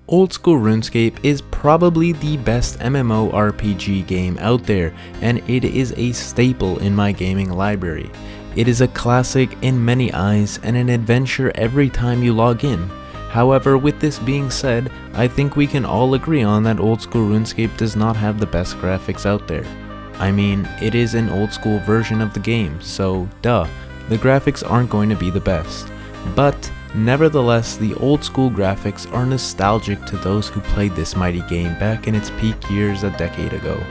Old School RuneScape is probably the best MMORPG game out there, and it is a staple in my gaming library. It is a classic in many eyes and an adventure every time you log in. However, with this being said, I think we can all agree on that Old School RuneScape does not have the best graphics out there. I mean, it is an old school version of the game, so duh, the graphics aren't going to be the best. But nevertheless, the old school graphics are nostalgic to those who played this mighty game back in its peak years a decade ago.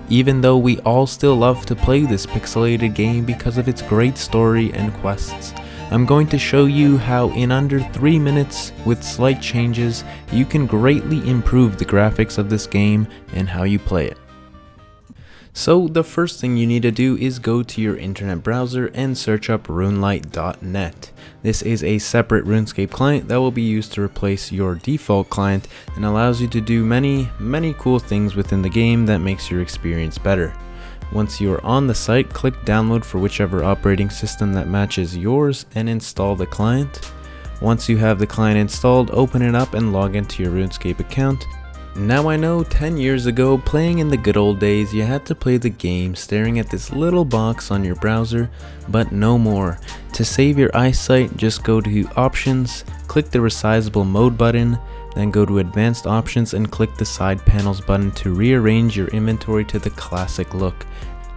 Even though we all still love to play this pixelated game because of its great story and quests, I'm going to show you how in under 3 minutes, with slight changes, you can greatly improve the graphics of this game and how you play it. So the first thing you need to do is go to your internet browser and search up RuneLite.net. This is a separate RuneScape client that will be used to replace your default client and allows you to do many cool things within the game that makes your experience better. Once you are on the site, click download for whichever operating system that matches yours and install the client. Once you have the client installed, open it up and log into your RuneScape account. Now I know 10 years ago, playing in the good old days, you had to play the game staring at this little box on your browser, but no more. To save your eyesight, just go to Options, click the Resizable Mode button, then go to Advanced Options and click the Side Panels button to rearrange your inventory to the classic look.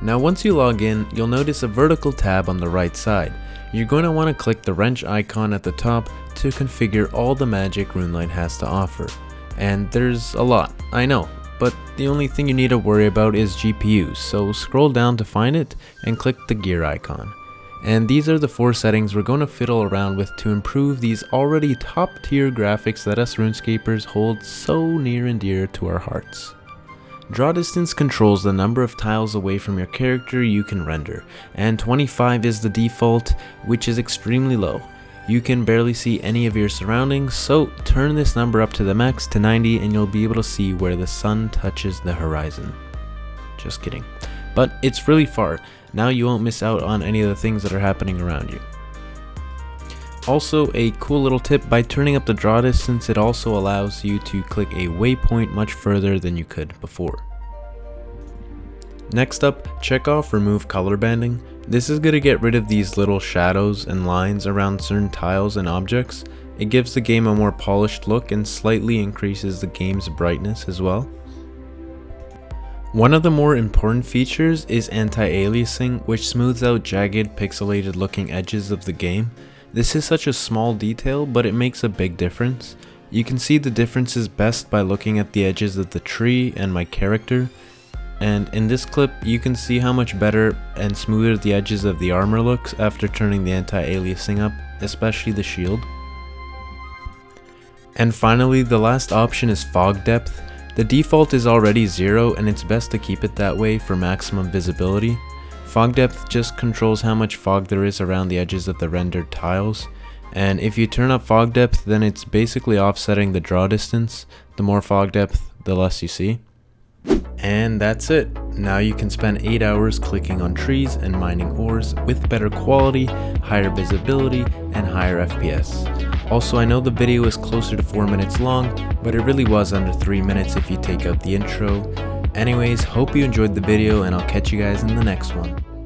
Now once you log in, you'll notice a vertical tab on the right side. You're going to want to click the wrench icon at the top to configure all the magic RuneLite has to offer. And there's a lot, I know, but the only thing you need to worry about is GPUs, so scroll down to find it and click the gear icon. And these are the 4 settings we're going to fiddle around with to improve these already top tier graphics that us RuneScapers hold so near and dear to our hearts. Draw distance controls the number of tiles away from your character you can render, and 25 is the default, which is extremely low. You can barely see any of your surroundings, so turn this number up to the max to 90 and you'll be able to see where the sun touches the horizon. Just kidding. But it's really far. Now you won't miss out on any of the things that are happening around you. Also, a cool little tip, by turning up the draw distance, it also allows you to click a waypoint much further than you could before. Next up, check off Remove Color Banding. This is going to get rid of these little shadows and lines around certain tiles and objects. It gives the game a more polished look and slightly increases the game's brightness as well. One of the more important features is anti-aliasing, which smooths out jagged, pixelated looking edges of the game. This is such a small detail, but it makes a big difference. You can see the differences best by looking at the edges of the tree and my character. And in this clip, you can see how much better and smoother the edges of the armor looks after turning the anti-aliasing up, especially the shield. And finally, the last option is fog depth. The default is already 0 and it's best to keep it that way for maximum visibility. Fog depth just controls how much fog there is around the edges of the rendered tiles. And if you turn up fog depth, then it's basically offsetting the draw distance. The more fog depth, the less you see. And that's it. Now you can spend 8 hours clicking on trees and mining ores with better quality, higher visibility, and higher FPS. Also, I know the video is closer to 4 minutes long, but it really was under 3 minutes if you take out the intro. Anyways, hope you enjoyed the video and I'll catch you guys in the next one.